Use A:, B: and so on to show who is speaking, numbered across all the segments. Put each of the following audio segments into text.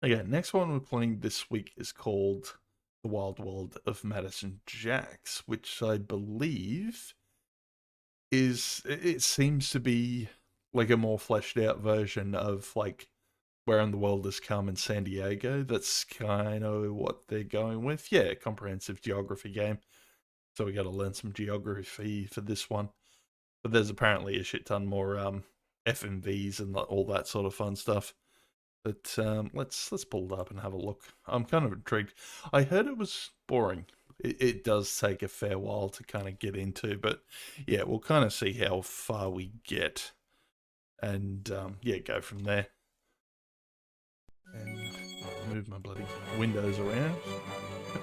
A: Okay, next one we're playing this week is called The Wild World of Madison Jaxx, which I believe it seems to be like a more fleshed out version of like Where in the World is Carmen Sandiego. That's kind of what they're going with. Yeah, comprehensive geography game. So we got to learn some geography for this one. But there's apparently a shit ton more FMVs and all that sort of fun stuff. But let's pull it up and have a look. I'm kind of intrigued. I heard it was boring. It does take a fair while to kind of get into, but yeah, we'll kind of see how far we get, and yeah, go from there. And move my bloody windows around.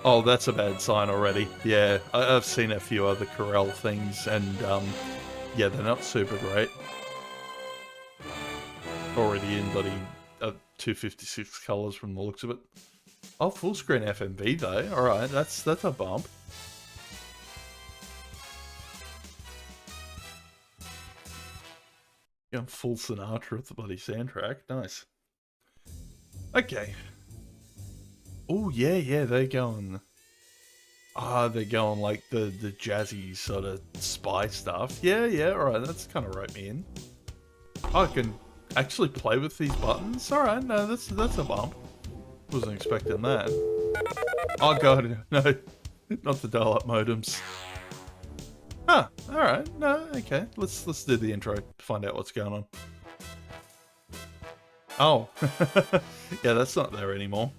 A: Oh, that's a bad sign already. Yeah, I've seen a few other Corel things, and yeah, they're not super great. Already in bloody 256 colors from the looks of it. Oh, full screen FMV though. All right, that's a bump. Yeah, full Sinatra of the bloody soundtrack. Nice. Okay. Oh yeah, they're going. They're going like the jazzy sort of spy stuff. Yeah. All right, that's kind of roped me in. I can actually play with these buttons. All right, no, that's a bump. Wasn't expecting that. Oh god, no, not the dial-up modems. Huh, alright, no, okay. Let's do the intro to find out what's going on. Oh. Yeah, that's not there anymore.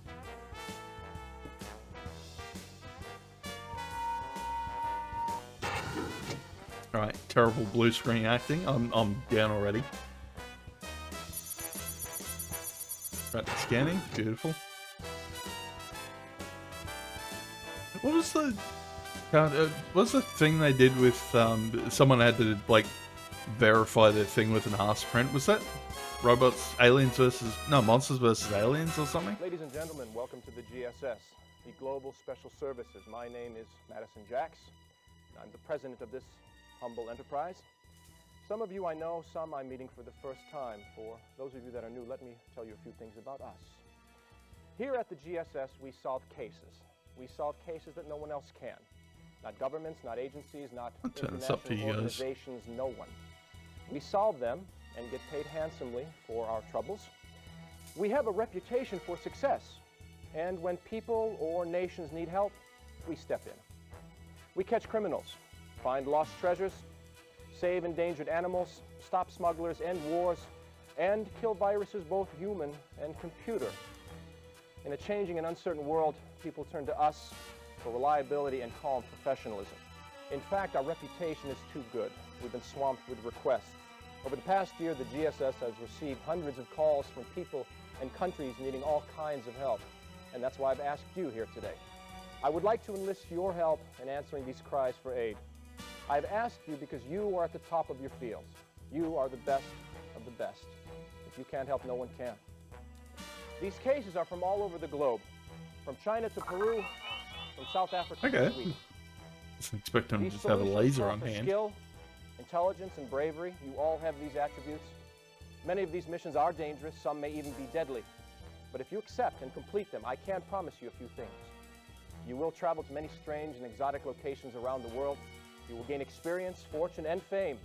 A: Alright, terrible blue screen acting. I'm down already. Right, scanning, beautiful. What was the thing they did with someone had to like verify their thing with an arse print? Was that robots, aliens versus monsters versus aliens or something?
B: Ladies and gentlemen, welcome to the GSS, the Global Special Services. My name is Madison Jaxx. I'm the president of this humble enterprise. Some of you I know, some I'm meeting for the first time. For those of you that are new, let me tell you a few things about us. Here at the GSS, we solve cases. We solve cases that no one else can. Not governments, not agencies, not international organizations, no one. We solve them and get paid handsomely for our troubles. We have a reputation for success, and when people or nations need help, we step in. We catch criminals, find lost treasures, save endangered animals, stop smugglers, end wars, and kill viruses both human and computer. In a changing and uncertain world, people turn to us for reliability and calm professionalism. In fact, our reputation is too good. We've been swamped with requests. Over the past year, the GSS has received hundreds of calls from people and countries needing all kinds of help. And that's why I've asked you here today. I would like to enlist your help in answering these cries for aid. I've asked you because you are at the top of your fields. You are the best of the best. If you can't help, no one can. These cases are from all over the globe, from China to Peru, from South Africa to Sweden.
A: Wasn't expecting them to just have a laser on hand.
B: Skill, intelligence, and bravery, you all have these attributes. Many of these missions are dangerous, some may even be deadly. But if you accept and complete them, I can promise you a few things. You will travel to many strange and exotic locations around the world. You will gain experience, fortune, and fame.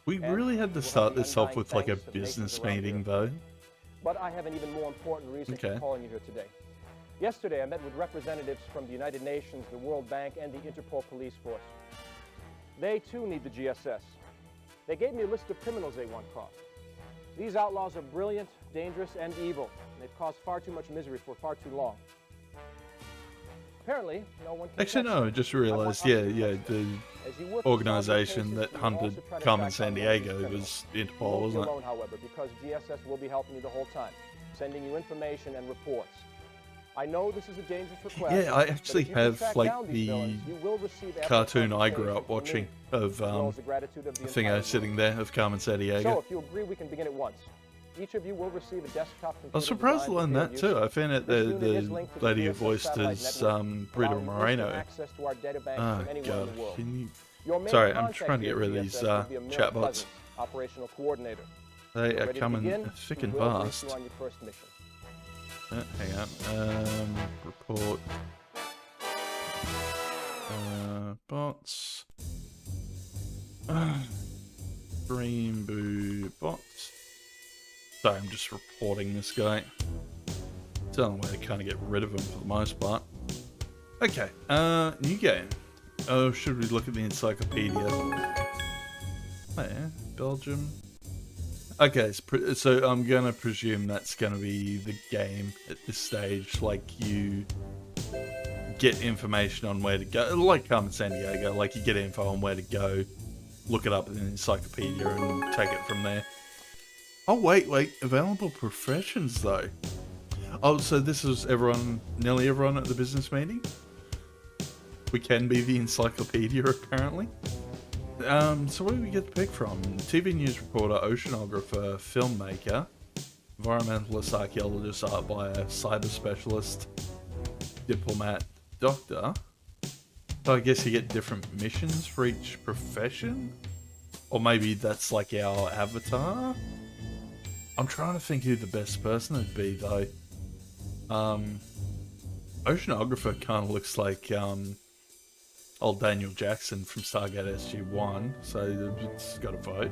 A: We really had to start this off with like a business meeting though.
B: But I have an even more important reason for calling you here today. Yesterday, I met with representatives from the United Nations, the World Bank, and the Interpol police force. They, too, need the GSS. They gave me a list of criminals they want caught. These outlaws are brilliant, dangerous, and evil. And they've caused far too much misery for far too long. Apparently, no one can
A: Actually, no, I just realized, the organization that hunted Carmen Sandiego was Interpol, wasn't it?
B: Alone, however, because GSS will be helping you the whole time, sending you information and reports. I know this is a dangerous request.
A: Yeah, I actually have like the cartoon I grew up watching of Thingo sitting there of Carmen Sandiego.
B: So if you agree, we can begin at once. Each of you will receive a desktop computer.
A: I was surprised to learn that too. I found out the lady who voiced as Brita Moreno. Oh god, can you... Sorry, I'm trying to get rid of these chatbots.
B: Operational coordinator.
A: They are coming thick and fast. Hang on. Report. Bots. Green Boo bots. Sorry, I'm just reporting this guy. It's the only way to kind of get rid of him for the most part. Okay, new game. Oh, should we look at the encyclopedia? Oh yeah, Belgium. Okay, so I'm gonna presume that's gonna be the game at this stage. Like, you get information on where to go, like Carmen Sandiego. Like, you get info on where to go, look it up in the encyclopedia, and take it from there. Oh wait, available professions though. Oh, so this is nearly everyone at the business meeting? We can be the encyclopedia, apparently. So what do we get to pick from? TV news reporter, oceanographer, filmmaker, environmentalist, archaeologist, art buyer, cyber specialist, diplomat, doctor. So I guess you get different missions for each profession? Or maybe that's like our avatar? I'm trying to think who the best person would be, though. Oceanographer kind of looks like old Daniel Jackson from Stargate SG-1, so it's got a vote.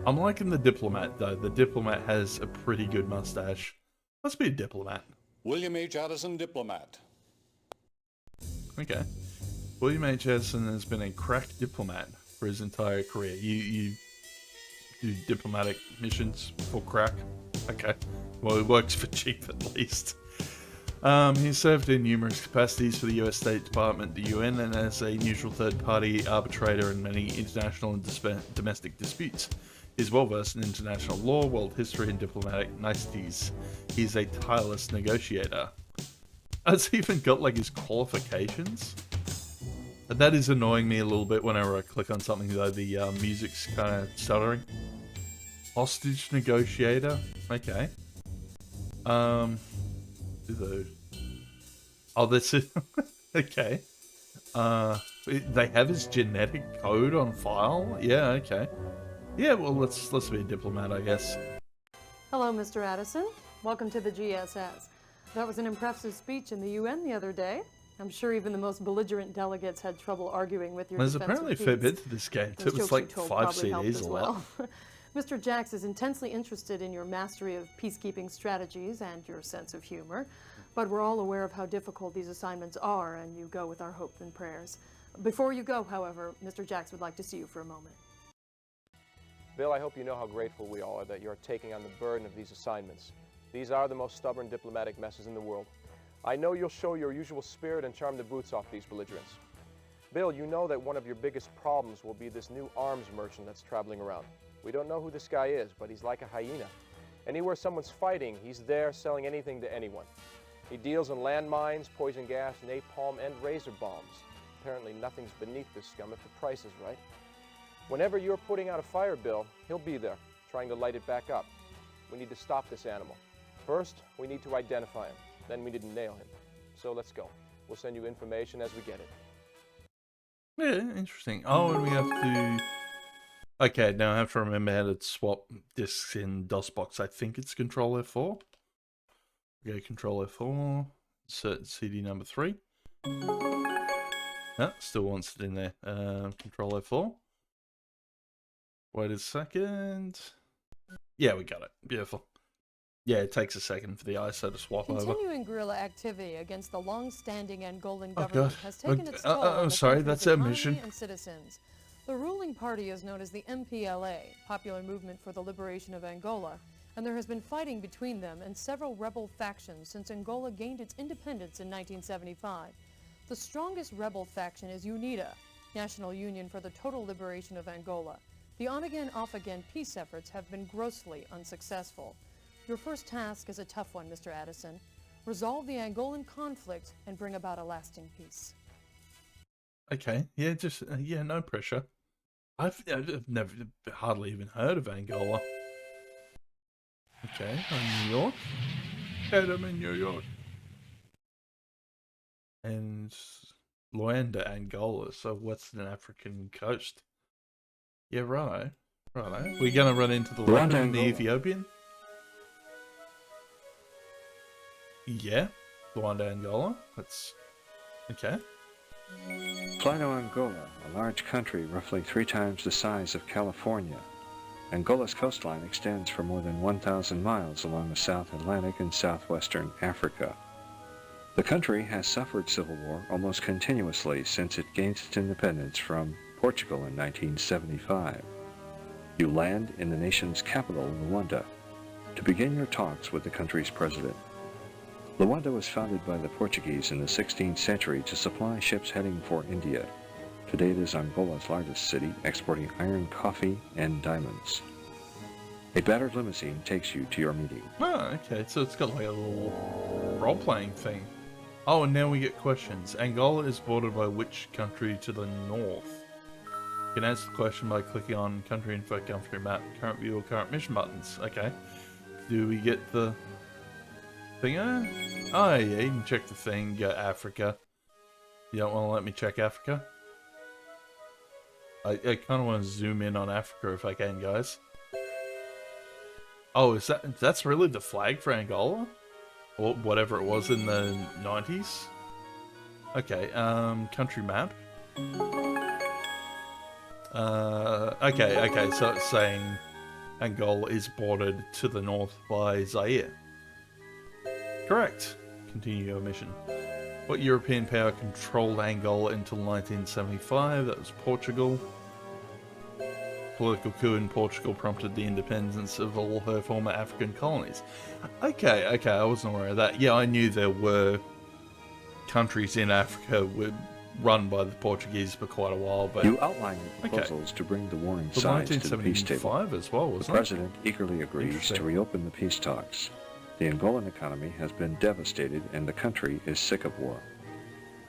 A: I'm liking the diplomat, though. The diplomat has a pretty good mustache. Let's be a diplomat.
C: William H. Addison, diplomat.
A: Okay. William H. Addison has been a crack diplomat for his entire career. You do diplomatic missions for crack? Okay. Well, it works for cheap at least. He served in numerous capacities for the US State Department, the UN, and as a neutral third-party arbitrator in many international and domestic disputes. He's well-versed in international law, world history, and diplomatic niceties. He's a tireless negotiator. Has he even got, like, his qualifications? That is annoying me a little bit whenever I click on something, though. The music's kind of stuttering. Hostage negotiator? Okay. Oh, that's it. Okay. They have his genetic code on file? Yeah, okay. Yeah, well, let's be a diplomat, I guess.
D: Hello, Mr. Addison. Welcome to the GSS. That was an impressive speech in the UN the other day. I'm sure even the most belligerent delegates had trouble arguing with your
A: There's
D: defense
A: apparently a
D: of
A: fair
D: peace.
A: bit to this game, too.
D: Those
A: It's
D: jokes
A: like
D: you told
A: 5
D: probably helped
A: CDs
D: as
A: a
D: well.
A: lot.
D: Mr. Jaxx is intensely interested in your mastery of peacekeeping strategies and your sense of humor, but we're all aware of how difficult these assignments are, and you go with our hopes and prayers. Before you go, however, Mr. Jaxx would like to see you for a moment.
B: Bill, I hope you know how grateful we all are that you're taking on the burden of these assignments. These are the most stubborn diplomatic messes in the world. I know you'll show your usual spirit and charm the boots off these belligerents. Bill, you know that one of your biggest problems will be this new arms merchant that's traveling around. We don't know who this guy is, but he's like a hyena. Anywhere someone's fighting, he's there selling anything to anyone. He deals in landmines, poison gas, napalm, and razor bombs. Apparently nothing's beneath this scum if the price is right. Whenever you're putting out a fire, Bill, he'll be there, trying to light it back up. We need to stop this animal. First, we need to identify him. Then we need to nail him. So let's go. We'll send you information as we get it.
A: Yeah, interesting. Oh, and we have to... Okay, now I have to remember how to swap discs in DOSBox. I think it's Control F4. Okay, Control F4. Insert CD number 3. No, still wants it in there. Control F4. Wait a second. Yeah, we got it. Beautiful. Yeah, it takes a second for the ISO to swap over.
D: Continuing guerrilla activity against the long-standing Angolan government has
A: God.
D: taken its toll on the
A: sorry,
D: country's
A: that's our
D: economy
A: mission.
D: and citizens. The ruling party is known as the MPLA, Popular Movement for the Liberation of Angola, and there has been fighting between them and several rebel factions since Angola gained its independence in 1975. The strongest rebel faction is UNITA, National Union for the Total Liberation of Angola. The on-again, off-again peace efforts have been grossly unsuccessful. Your first task is a tough one, Mr. Addison. Resolve the Angolan conflict and bring about a lasting peace.
A: Okay, yeah, just, yeah, no pressure. I've never, hardly even heard of Angola. Okay, I'm New York. And I'm in New York. And Luanda, Angola, so Western African coast. Yeah, righto. Righto. We're gonna run into the Ethiopian? Yeah, Luanda, Angola. That's okay.
E: Fly to Angola, a large country roughly 3 times the size of California. Angola's coastline extends for more than 1,000 miles along the South Atlantic and southwestern Africa. The country has suffered civil war almost continuously since it gained its independence from Portugal in 1975. You land in the nation's capital, Luanda, to begin your talks with the country's president. Luanda was founded by the Portuguese in the 16th century to supply ships heading for India. Today it is Angola's largest city, exporting iron, coffee, and diamonds. A battered limousine takes you to your meeting.
A: Oh, okay. So it's got like a little role-playing thing. Oh, and now we get questions. Angola is bordered by which country to the north? You can answer the question by clicking on country info, country map, current view, or current mission buttons. Okay. Do we get the thing? Oh, yeah, you can check the thing. Go Africa. You don't want to let me check Africa? I kind of want to zoom in on Africa if I can, guys. Oh, that's really the flag for Angola? Or whatever it was in the 90s? Okay, country map. Okay, so it's saying Angola is bordered to the north by Zaire. Correct. Continue your mission. What European power controlled Angola until 1975? That was Portugal. Political coup in Portugal prompted the independence of all her former African colonies. Okay, I wasn't aware of that. Yeah, I knew there were countries in Africa were run by the Portuguese for quite a while, but
E: you outline your proposals to bring the warring sides to the peace table.
A: As well,
E: the president eagerly agrees to reopen the peace talks. The Angolan economy has been devastated and the country is sick of war.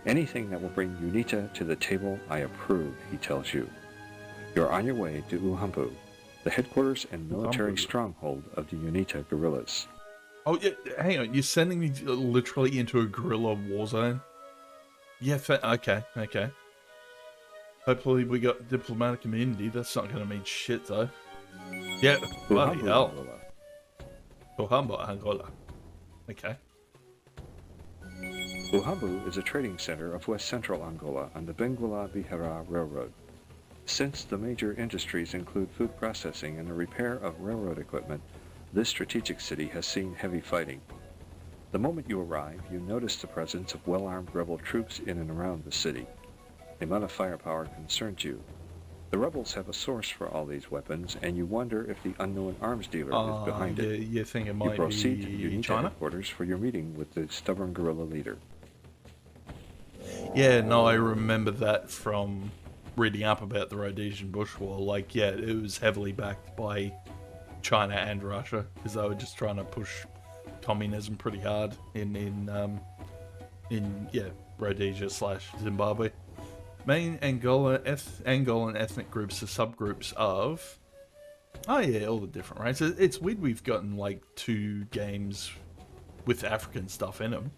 E: Anything that will bring UNITA to the table, I approve, he tells you. You're on your way to Uhambu, the headquarters and military stronghold of the UNITA guerrillas.
A: Oh, yeah, hang on, you're sending me literally into a guerrilla war zone? Yeah, okay. Hopefully we got diplomatic immunity. That's not going to mean shit, though. Yeah, bloody hell. Uhambu, Angola. Okay.
E: Uhambu is a trading center of west central Angola on the Benguela-Bihara Railroad. Since the major industries include food processing and the repair of railroad equipment, this strategic city has seen heavy fighting. The moment you arrive, you notice the presence of well-armed rebel troops in and around the city. The amount of firepower concerns you. The rebels have a source for all these weapons, and you wonder if the unknown arms dealer is behind it.
A: You think it might
E: you proceed
A: be
E: to the UNITA
A: China?
E: headquarters for your meeting with the stubborn guerrilla leader.
A: Yeah, no, I remember that from reading up about the Rhodesian Bush War. Like, yeah, it was heavily backed by China and Russia, because they were just trying to push communism pretty hard in Rhodesia / Zimbabwe. Main Angolan ethnic groups are subgroups of... Oh yeah, all the different races. It's weird we've gotten like 2 games with African stuff in them.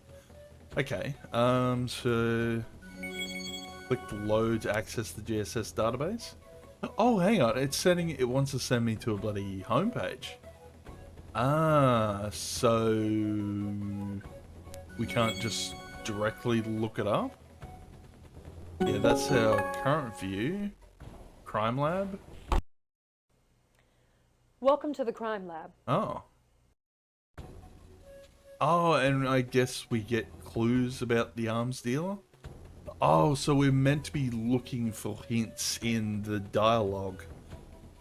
A: Okay, so... Click the load to access the GSS database. Oh, hang on, it wants to send me to a bloody homepage. Ah, so... we can't just directly look it up? Yeah, that's our current view. Crime Lab.
D: Welcome to the Crime Lab.
A: Oh. Oh, and I guess we get clues about the arms dealer? Oh, so we're meant to be looking for hints in the dialogue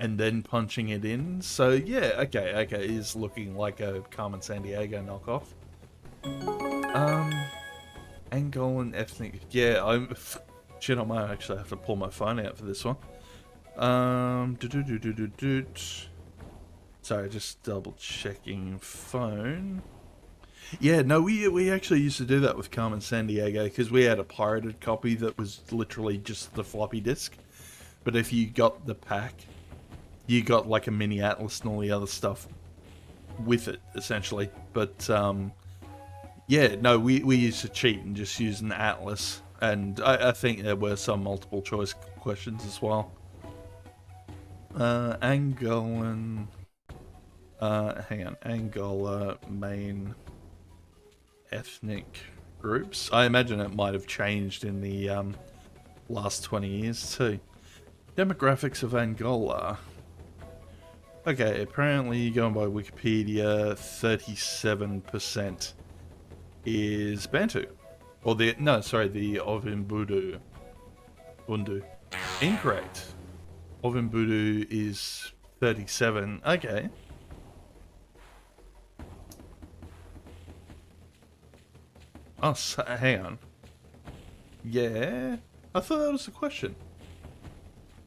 A: and then punching it in? So, yeah, okay, it is looking like a Carmen Sandiego knockoff. Angolan ethnic... Yeah, shit, I might actually have to pull my phone out for this one. Sorry, just double checking phone. Yeah, no, we actually used to do that with Carmen Sandiego because we had a pirated copy that was literally just the floppy disk. But if you got the pack, you got like a mini atlas and all the other stuff with it, essentially. But yeah, no, we used to cheat and just use an atlas. And I think there were some multiple choice questions as well. Angolan... hang on. Angola main ethnic groups. I imagine it might have changed in the last 20 years too. Demographics of Angola. Okay, apparently going by Wikipedia, 37% is Bantu. Or the Ovimbudu. Bundu. Incorrect. Ovimbudu is 37. Okay. Oh, so, hang on. Yeah? I thought that was the question.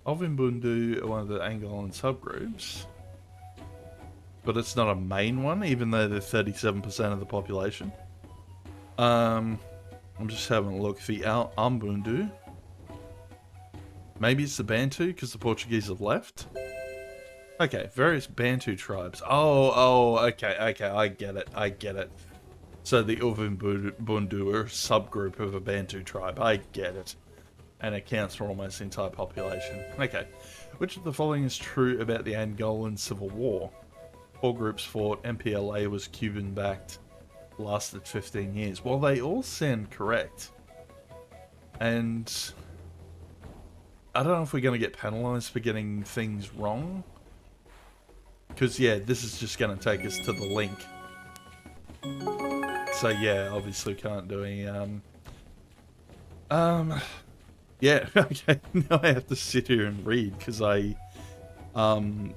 A: Ovimbundu are one of the Angolan subgroups. But it's not a main one, even though they're 37% of the population. I'm just having a look. The Ambundu. Maybe it's the Bantu, because the Portuguese have left? Okay, various Bantu tribes. Okay, I get it. So the Ovimbundu are a subgroup of a Bantu tribe. I get it. And accounts for almost the entire population. Okay. Which of the following is true about the Angolan Civil War? 4 groups fought, MPLA was Cuban-backed, lasted 15 years. Well, they all sound correct. And I don't know if we're going to get penalised for getting things wrong. Because, yeah, this is just going to take us to the link. So, yeah, obviously can't do any, yeah, okay, now I have to sit here and read, because I,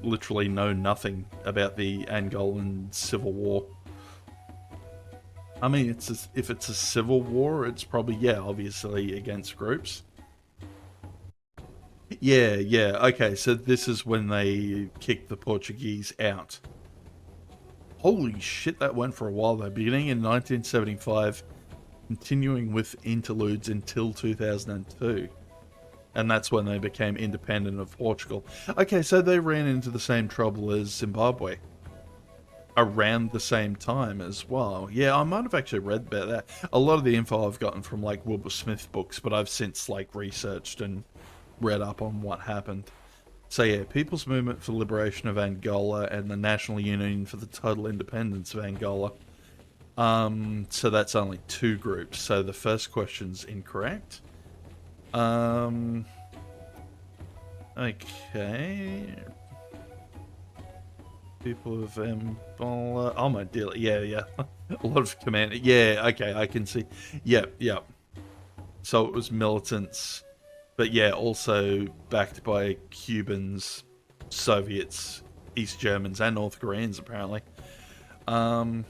A: literally know nothing about the Angolan Civil War. I mean, if it's a civil war, it's probably, yeah, obviously against groups. Yeah, okay, so this is when they kicked the Portuguese out. Holy shit, that went for a while though. Beginning in 1975, continuing with interludes until 2002. And that's when they became independent of Portugal. Okay, so they ran into the same trouble as Zimbabwe. Around the same time as well. Yeah, I might have actually read about that. A lot of the info I've gotten from like Wilbur Smith books, but I've since like researched and read up on what happened. So yeah, People's Movement for the Liberation of Angola and the National Union for the Total Independence of Angola. So that's only 2 groups. So the first question's incorrect. Okay. People of Angola. Oh my dear. Yeah. A lot of command. Yeah, okay, I can see. Yep. So it was militants. But yeah, also backed by Cubans, Soviets, East Germans, and North Koreans, apparently. Oh,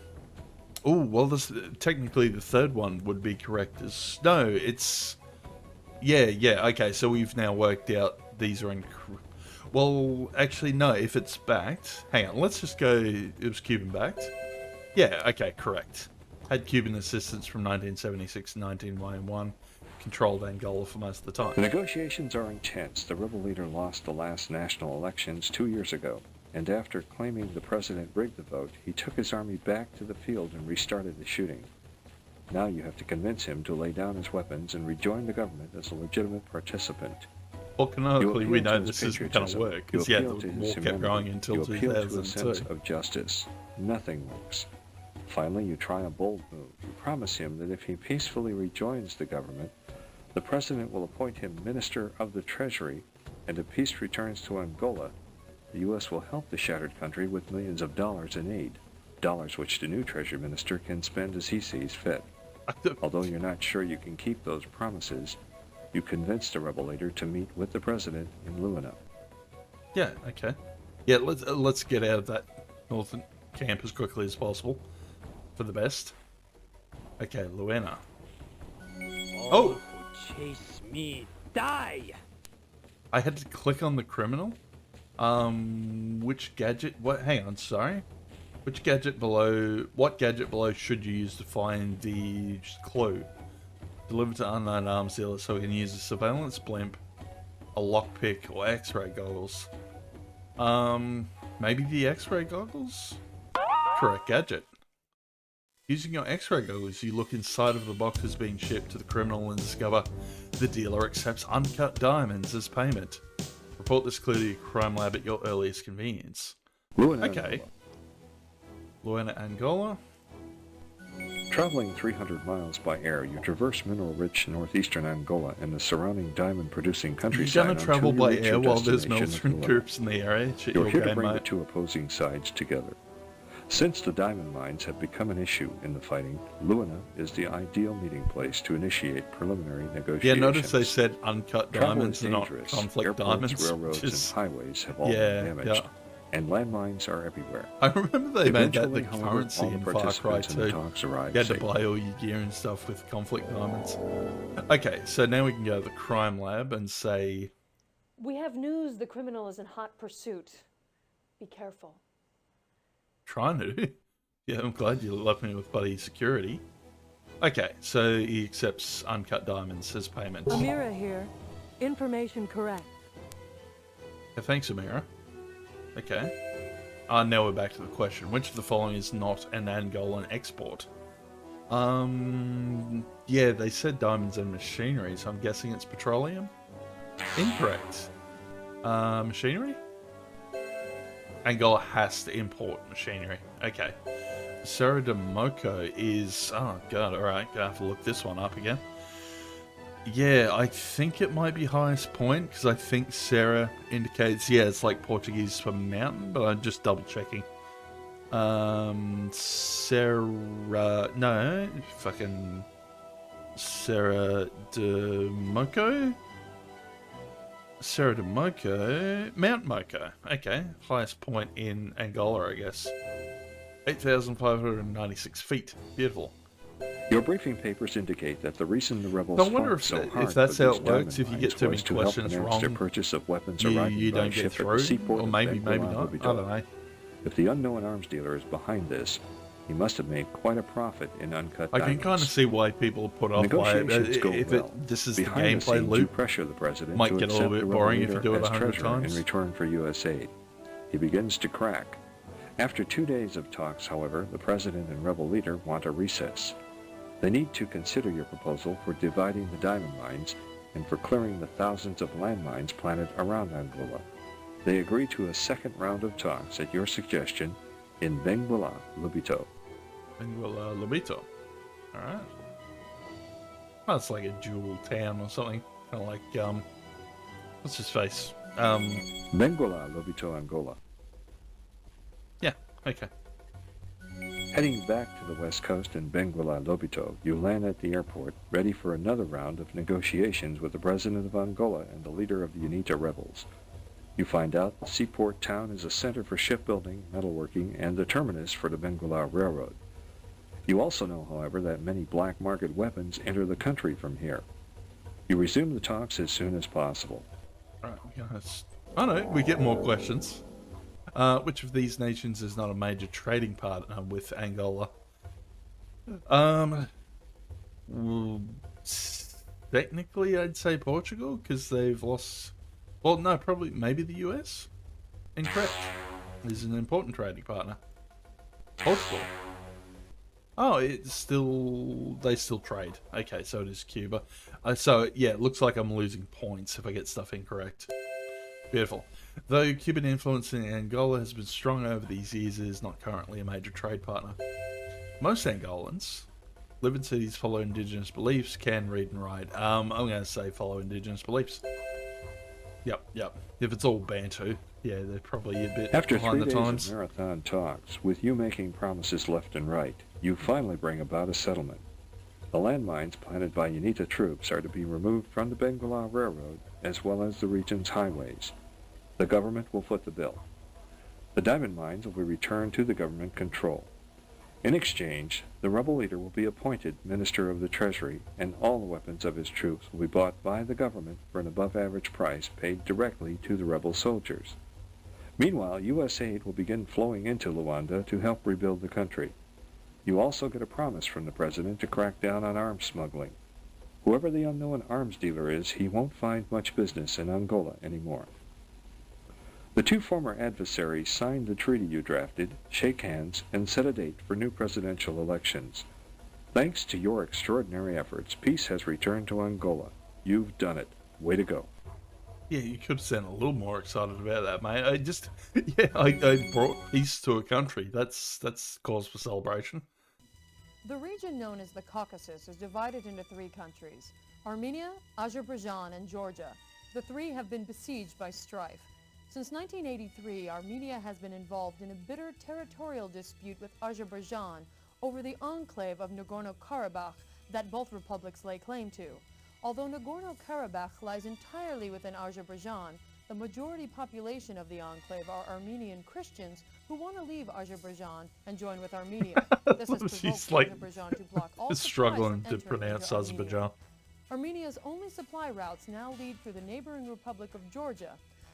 A: well, this technically the third one would be correct. No, it's... Yeah, okay, so we've now worked out these are well, actually, no, if it's backed... Hang on, let's just go... It was Cuban-backed? Yeah, okay, correct. Had Cuban assistance from 1976 to 1991. Controlled Angola for most of the time.
E: The negotiations are intense. The rebel leader lost the last national elections 2 years ago, and after claiming the president rigged the vote, he took his army back to the field and restarted the shooting. Now you have to convince him to lay down his weapons and rejoin the government as a legitimate participant.
A: Well, canonically, we know this isn't going to work, because yeah, the war kept going until 2002.
E: You appeal to a sense of justice. Nothing works. Finally, you try a bold move. You promise him that if he peacefully rejoins the government, the president will appoint him Minister of the Treasury, and if peace returns to Angola, the U.S. will help the shattered country with millions of dollars in aid, dollars which the new Treasury Minister can spend as he sees fit. Although you're not sure you can keep those promises, you convince the rebel leader to meet with the president in Luanda.
A: Yeah, okay. Yeah, let's get out of that northern camp as quickly as possible, for the best. Okay, Luanda. Oh!
F: Chase me, die!
A: I had to click on the criminal? Which gadget? What? Hang on, sorry. What gadget below should you use to find the clue? Delivered to unknown arms dealer so we can use a surveillance blimp, a lockpick, or X-ray goggles. Maybe the X-ray goggles? Correct gadget. Using your X-ray goggles, you look inside of the boxes being shipped to the criminal and discover the dealer accepts uncut diamonds as payment. Report this clue to your crime lab at your earliest convenience.
E: Luanda,
A: okay. Luanda, Angola.
E: Traveling 300 miles by air, you traverse mineral-rich northeastern Angola and the surrounding diamond-producing
A: You're
E: countryside
A: gonna travel
E: until
A: by
E: you reach
A: air
E: your
A: while there's
E: destination
A: military
E: of Luanda.
A: troops in the area. Shit,
E: You're
A: your
E: here to
A: game,
E: bring the
A: mate.
E: two opposing sides together. Since the diamond mines have become an issue in the fighting, Luanda is the ideal meeting place to initiate preliminary negotiations.
A: Yeah, notice they said uncut
E: Travel
A: diamonds
E: is
A: and not
E: dangerous.
A: conflict
E: Airports,
A: diamonds.
E: railroads,
A: Which is,
E: and highways have all
A: yeah,
E: been damaged,
A: yeah.
E: and landmines are everywhere.
A: I remember they made that
E: Eventually,
A: the
E: however,
A: currency
E: all the
A: in Far Cry
E: participants in the
A: 2.
E: talks arrive
A: You had to
E: safely.
A: buy all your gear and stuff with conflict diamonds. Okay, so now we can go to the crime lab and say,
D: We have news the criminal is in hot pursuit. Be careful.
A: trying to. Yeah, I'm glad you left me with bloody security. Okay, so he accepts uncut diamonds as payment.
G: Amira here. Information correct.
A: Yeah, thanks, Amira. Okay. Now we're back to the question. Which of the following is not an Angolan export? Yeah, they said diamonds and machinery, so I'm guessing it's petroleum? Incorrect. Machinery? Angola has to import machinery. Okay. Serra de Moco is... Oh, God, alright. Gonna have to look this one up again. Yeah, I think it might be highest point, because I think Serra indicates... Yeah, it's like Portuguese for mountain, but I'm just double checking. Serra... No, fucking... Serra de Moco? Serra de Moco... Mount Moco. Okay, highest point in Angola, I guess. 8,596 feet. Beautiful.
E: Your briefing papers indicate that the reason the rebels
A: I wonder
E: fought
A: if
E: so hard
A: that's
E: for
A: how
E: these
A: it works.
E: diamond
A: If you get
E: mines
A: too many
E: was to help
A: questions
E: finance their
A: wrong,
E: purchase of weapons
A: you
E: arriving by
A: don't get
E: ship at the
A: through,
E: seaport
A: or
E: of
A: maybe
E: Benguela,
A: not. I
E: Lobito.
A: don't know.
E: If the unknown arms dealer is behind this, he must have made quite a profit in uncut
A: I
E: diamonds.
A: can kind of see why people are put off by it.
E: Negotiations go
A: If
E: well.
A: this is the
E: Behind the
A: gameplay
E: scenes, you
A: loop,
E: pressure the president
A: might
E: to
A: get a little
E: accept
A: bit
E: the rebel
A: boring if you
E: leader
A: do it
E: as
A: 100
E: treasurer
A: times.
E: in return for U.S. aid. He begins to crack. After 2 days of talks, however, the president and rebel leader want a recess. They need to consider your proposal for dividing the diamond mines and for clearing the thousands of landmines planted around Angola. They agree to a second round of talks at your suggestion in Benguela, Lobito.
A: Benguela, Lobito. Alright. Well, it's like a jewel town or something. Kind of like, what's his face?
E: Benguela, Lobito, Angola.
A: Yeah, okay.
E: Heading back to the west coast in Benguela, Lobito, you land at the airport, ready for another round of negotiations with the president of Angola and the leader of the UNITA rebels. You find out the seaport town is a center for shipbuilding, metalworking, and the terminus for the Benguela Railroad. You also know, however, that many black market weapons enter the country from here. You resume the talks as soon as possible.
A: Alright, guys. Oh no, we get more questions. Which of these nations is not a major trading partner with Angola? Well, technically I'd say Portugal, because they've lost... Well, no, probably, maybe the US? Incorrect. Is an important trading partner. Portugal. Oh, it's still... They still trade. Okay, so it is Cuba. So, yeah, it looks like I'm losing points if I get stuff incorrect. Beautiful. Though Cuban influence in Angola has been strong over these years, it is not currently a major trade partner. Most Angolans live in cities, follow indigenous beliefs, can read and write. I'm going to say follow indigenous beliefs. Yep. If it's all Bantu, yeah, they're probably a bit
E: After
A: behind
E: 3
A: the
E: days
A: times.
E: of marathon talks, with you making promises left and right, you finally bring about a settlement. The landmines planted by UNITA troops are to be removed from the Benguela Railroad, as well as the region's highways. The government will foot the bill. The diamond mines will be returned to the government control. In exchange, the rebel leader will be appointed Minister of the Treasury, and all the weapons of his troops will be bought by the government for an above-average price paid directly to the rebel soldiers. Meanwhile, U.S. aid will begin flowing into Luanda to help rebuild the country. You also get a promise from the president to crack down on arms smuggling. Whoever the unknown arms dealer is, he won't find much business in Angola anymore. The two former adversaries signed the treaty you drafted, shake hands, and set a date for new presidential elections. Thanks to your extraordinary efforts, peace has returned to Angola. You've done it. Way to go.
A: Yeah, you could have sounded a little more excited about that, mate. I brought peace to a country. That's cause for celebration.
D: The region known as the Caucasus is divided into 3 countries: Armenia, Azerbaijan, and Georgia. The 3 have been besieged by strife. Since 1983, Armenia has been involved in a bitter territorial dispute with Azerbaijan over the enclave of Nagorno-Karabakh that both republics lay claim to. Although Nagorno-Karabakh lies entirely within Azerbaijan, the majority population of the enclave are Armenian Christians who want to leave Azerbaijan and join with Armenia. This has
A: She's
D: provoked
A: like
D: Azerbaijan to block all
A: struggling
D: supplies
A: to
D: from entering
A: pronounce
D: into Armenia.
A: Azerbaijan.
D: Armenia's only supply routes now lead through the neighboring Republic of Georgia.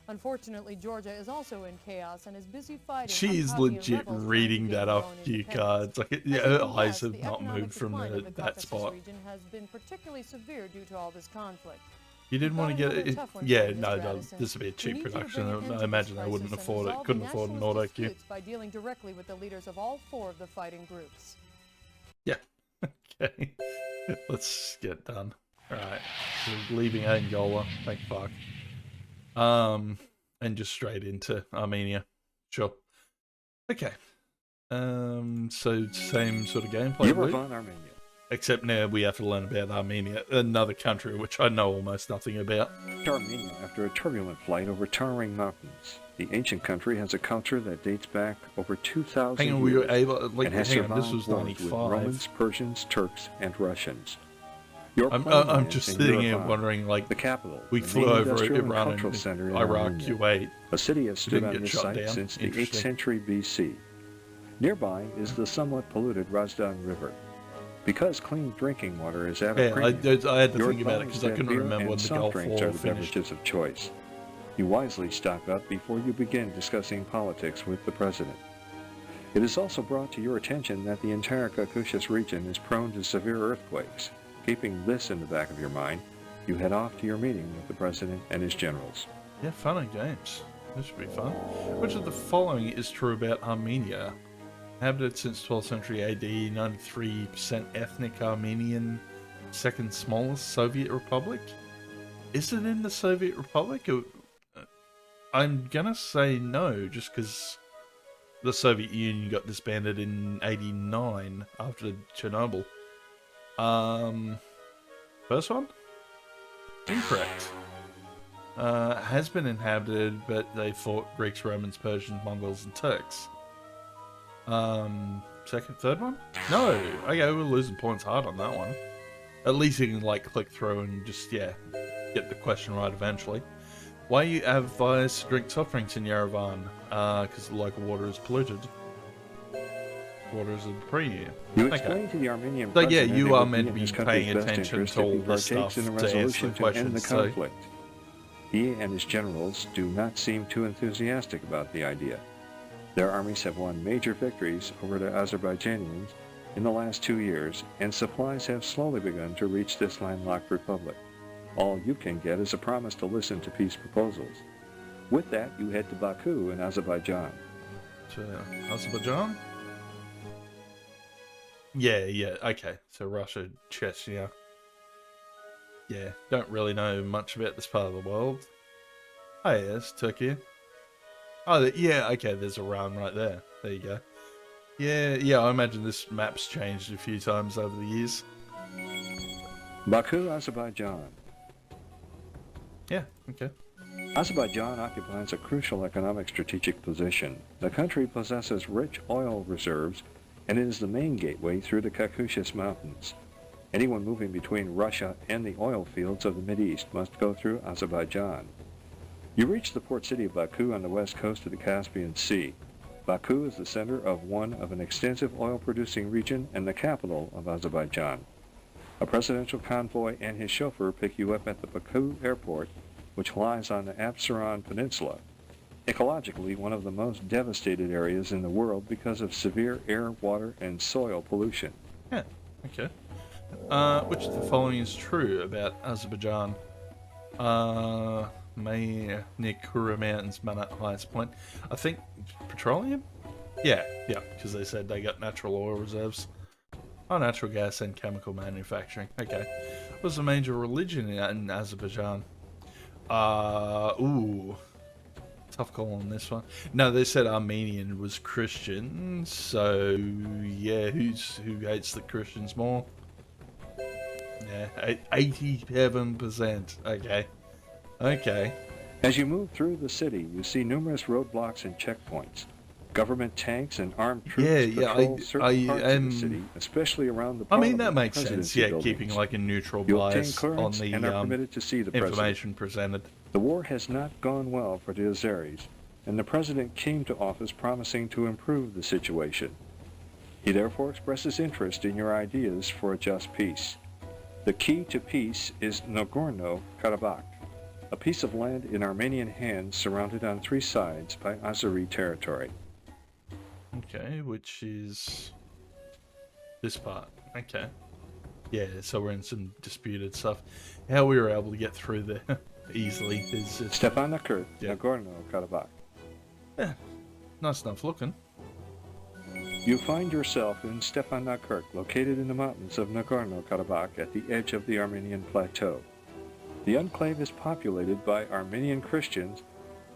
D: Unfortunately, Georgia is also in chaos and is busy fighting.
A: She's
D: Abkhazian
A: legit
D: rebels trying to
A: reading
D: gain
A: that
D: their
A: off
D: own
A: cue
D: independence.
A: cards. Like,
D: As
A: yeah,
D: you
A: her
D: can
A: eyes
D: guess,
A: have
D: the
A: not
D: economic
A: moved from
D: decline of the
A: that
D: Caucasus
A: spot.
D: region has been particularly severe due to all this conflict.
A: You didn't want to
D: Got
A: get
D: another
A: it.
D: tough one
A: Yeah,
D: for you,
A: no,
D: Mr.
A: no,
D: Addison.
A: this would be a
D: We
A: cheap
D: need you to
A: production.
D: bring an end
A: I
D: to
A: imagine
D: this
A: they wouldn't
D: crisis
A: afford
D: and
A: it. Couldn't
D: resolve
A: afford an
D: nationalist
A: auto cue.
D: disputes by dealing directly with the leaders of all 4 of the fighting groups.
A: Yeah. Okay. Let's get done. Alright. We're leaving Angola. Thank fuck. And just straight into Armenia. Sure. Okay. So same sort of gameplay loop.
E: Yerevan, Armenia.
A: Except now we have to learn about Armenia, another country which I know almost nothing about.
E: Armenia after a turbulent flight over towering mountains. The ancient country has a culture that dates back over 2,000
A: Hang on,
E: years
A: we were able, like,
E: and has
A: hang on, this
E: survived
A: was
E: wars with
A: 95.
E: Romans, Persians, Turks, and Russians. Your
A: I'm
E: homeland
A: just
E: in
A: sitting here
E: Yerevan,
A: wondering, like,
E: the capital,
A: we
E: the
A: flew
E: main
A: over
E: industrial and
A: Iran
E: cultural
A: and
E: center in
A: Iraq,
E: Armenia.
A: Kuwait.
E: A city has stood
A: Didn't
E: on
A: get
E: this
A: shut
E: site
A: down.
E: since the 8th
A: Interesting.
E: century BC. Nearby is the somewhat polluted Razdan River. Because clean drinking water is at a
A: Yeah,
E: premium,
A: I had to
E: your
A: think about it because I couldn't
E: beer
A: remember
E: and
A: when the
E: soft
A: Gulf
E: drinks
A: War
E: are the
A: finished.
E: beverages of choice. You wisely stock up before you begin discussing politics with the president. It is also brought to your attention that the entire Caucasus region is prone to severe earthquakes. Keeping this in the back of your mind, you head off to your meeting with the president and his generals.
A: Yeah, fun and games. This should be fun. Which of the following is true about Armenia? Inhabited since 12th century AD, 93% ethnic Armenian, second smallest Soviet republic? Is it in the Soviet Republic? I'm gonna say no, just because the Soviet Union got disbanded in 89 after Chernobyl. First one? Incorrect. Has been inhabited, but they fought Greeks, Romans, Persians, Mongols, and Turks. Third one? No. Okay, we're losing points hard on that one. At least you can, like, click through and just, yeah, get the question right eventually. Why you advise to drink soft drinks in Yerevan? Because the local water is polluted. Water is a premium.
E: You explain to the Armenian
A: So, yeah,
E: president
A: you
E: it
A: are
E: would
A: meant
E: be
A: to
E: in
A: be
E: his country's
A: paying
E: best
A: attention
E: interest
A: to
E: if he
A: all this
E: partakes
A: stuff
E: in a
A: to answer
E: resolution
A: the
E: to end the
A: questions, so-
E: conflict. He and his generals do not seem too enthusiastic about the idea. Their armies have won major victories over the Azerbaijanians in the last 2 years, and supplies have slowly begun to reach this landlocked republic. All you can get is a promise to listen to peace proposals. With that, you head to Baku in Azerbaijan.
A: To Azerbaijan? Yeah, okay. So Russia, Chechnya. Yeah, don't really know much about this part of the world. Oh, yes, Turkey. Oh, yeah, okay, there's Iran right there. There you go. Yeah, I imagine this map's changed a few times over the years.
E: Baku, Azerbaijan.
A: Yeah, okay.
E: Azerbaijan occupies a crucial economic strategic position. The country possesses rich oil reserves, and it is the main gateway through the Caucasus Mountains. Anyone moving between Russia and the oil fields of the Mideast must go through Azerbaijan. You reach the port city of Baku on the west coast of the Caspian Sea. Baku is the center of an extensive oil-producing region and the capital of Azerbaijan. A presidential convoy and his chauffeur pick you up at the Baku airport, which lies on the Absaran Peninsula, ecologically one of the most devastated areas in the world because of severe air, water, and soil pollution.
A: Yeah, okay. Which of the following is true about Azerbaijan? Near Kura Mountains, Manat highest point. I think petroleum? Yeah, because they said they got natural oil reserves. Oh, natural gas and chemical manufacturing. Okay. What's the major religion in Azerbaijan? Tough call on this one. No, they said Armenian was Christian, so yeah, who hates the Christians more? Yeah, 87%. Okay. Okay.
E: As you move through the city, you see numerous roadblocks and checkpoints. Government tanks and armed troops patrol certain parts of the city, especially around the
A: Parliament.
E: Parliament
A: I mean, that makes sense. Yeah,
E: buildings.
A: keeping like a neutral
E: You obtain
A: bias on
E: clearance
A: the
E: and are permitted to see the
A: information
E: president.
A: presented.
E: The war has not gone well for the Azeris, and the president came to office promising to improve the situation. He therefore expresses interest in your ideas for a just peace. The key to peace is Nagorno-Karabakh, a piece of land in Armenian hands surrounded on 3 sides by Azeri territory.
A: Okay, which is this part. Okay. Yeah, so we're in some disputed stuff. How we were able to get through there easily is just...
E: Stepanakert, Nagorno-Karabakh.
A: Yeah, nice enough looking.
E: You find yourself in Stepanakert, located in the mountains of Nagorno-Karabakh at the edge of the Armenian plateau. The enclave is populated by Armenian Christians,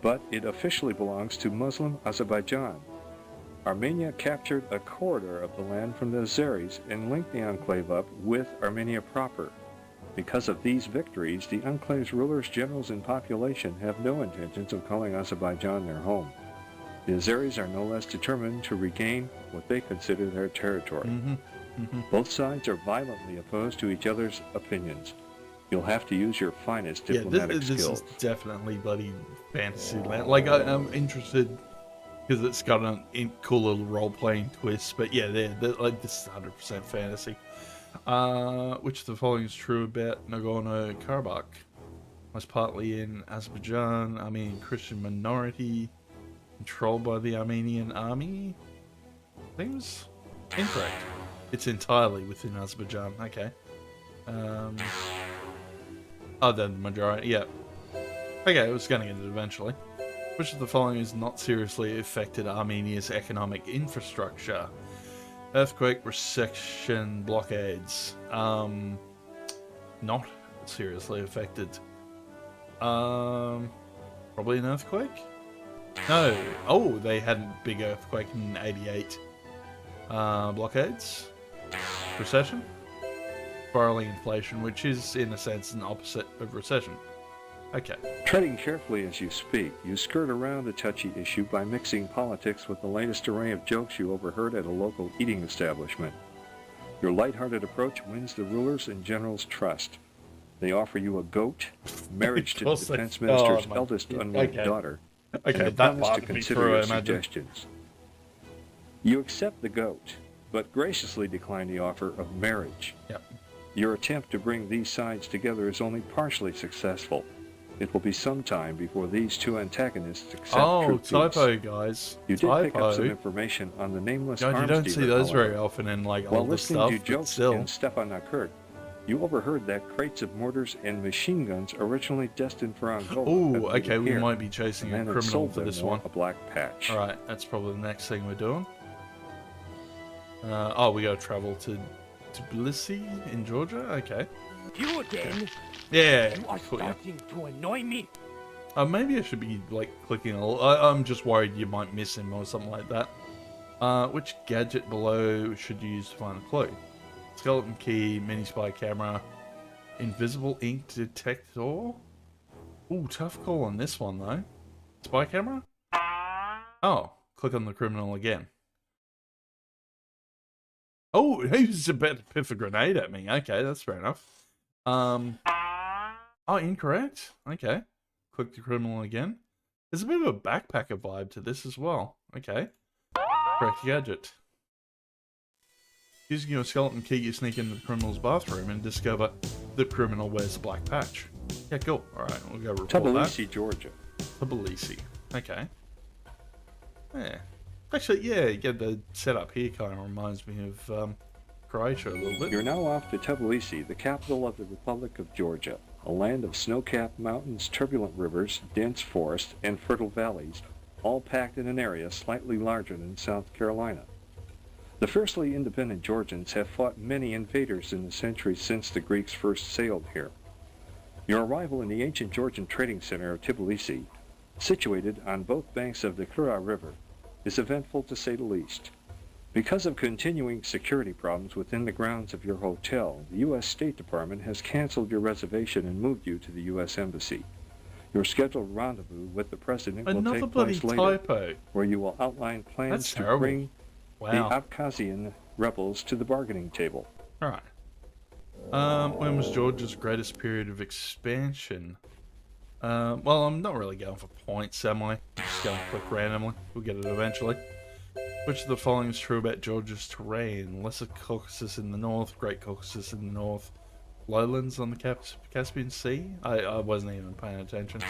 E: but it officially belongs to Muslim Azerbaijan. Armenia captured a corridor of the land from the Azeris and linked the enclave up with Armenia proper. Because of these victories, the enclave's rulers, generals, and population have no intentions of calling Azerbaijan their home. The Azeris are no less determined to regain what they consider their territory. Both sides are violently opposed to each other's opinions. You'll have to use your finest diplomatic
A: this
E: skills.
A: is definitely bloody fantasy land. Like, I'm interested because it's got a cool little role-playing twist. But yeah, like, this is 100% fantasy. Which of the following is true about Nagorno-Karabakh? Was partly in Azerbaijan, Armenian Christian minority, controlled by the Armenian army? Seems incorrect. It's entirely within Azerbaijan. Okay. Oh, the majority. Yeah. Okay, I was going to get it eventually. Which of the following has not seriously affected Armenia's economic infrastructure? Earthquake, recession, blockades. Not seriously affected. Probably an earthquake? No. Oh, they had a big earthquake in 88. Blockades? Recession? Spiraling inflation, which is, in a sense, an opposite of recession. Okay.
E: Treading carefully as you speak, you skirt around a touchy issue by mixing politics with the latest array of jokes you overheard at a local eating establishment. Your lighthearted approach wins the rulers and generals' trust. They offer you a goat, marriage to the defense minister's eldest unwed daughter, and a promise to consider your suggestions. You accept the goat, but graciously decline the offer of marriage.
A: Yep.
E: Your attempt to bring these sides together is only partially successful. It will be some time before these two antagonists accept true peace.
A: Typo, guys.
E: You did pick up some information on the nameless arms dealer.
A: You don't see those very often in like
E: While
A: older
E: listening
A: stuff,
E: to jokes
A: still.
E: in Stepanakert, you overheard that crates of mortars and machine guns originally destined for Angola.
A: Oh, okay, we might be chasing a criminal for this one.
E: A black patch.
A: All right, that's probably the next thing we're doing. Oh, we gotta travel to Tbilisi in Georgia. Okay.
F: You again?
A: Yeah.
F: You are starting to annoy me.
A: Maybe I should be like clicking. I'm just worried you might miss him or something like that. Which gadget below should you use to find a clue? Skeleton key, mini spy camera, invisible ink detector. Ooh, tough call on this one though. Spy camera? Oh, click on the criminal again. Oh, he was about to piff a grenade at me. Okay, that's fair enough. Oh, incorrect. Okay. Click the criminal again. There's a bit of a backpacker vibe to this as well. Okay. Correct gadget. Using your skeleton key, you sneak into the criminal's bathroom and discover the criminal wears a black patch. Yeah, cool. Alright, we'll go report
E: Tbilisi, Georgia.
A: Tbilisi. Okay. Yeah. Actually, yeah, the setup here kind of reminds me of Croatia a little bit.
E: You're now off to Tbilisi, the capital of the Republic of Georgia, a land of snow-capped mountains, turbulent rivers, dense forests, and fertile valleys, all packed in an area slightly larger than South Carolina. The fiercely independent Georgians have fought many invaders in the centuries since the Greeks first sailed here. Your arrival in the ancient Georgian trading center of Tbilisi situated on both banks of the Kura River, is eventful to say the least. Because of continuing security problems within the grounds of your hotel, the U.S. State Department has canceled your reservation and moved you to the U.S. Embassy. Your scheduled rendezvous with the President will
A: Another
E: take
A: bloody
E: place later,
A: typo.
E: where you will outline plans
A: That's
E: to
A: terrible.
E: bring
A: Wow.
E: the Abkhazian rebels to the bargaining table.
A: Alright. When was Georgia's greatest period of expansion? Well, I'm not really going for points, am I? I'm just going to click randomly. We'll get it eventually. Which of the following is true about Georgia's terrain? Lesser Caucasus in the north, Great Caucasus in the north, lowlands on the Caspian Sea? I wasn't even paying attention.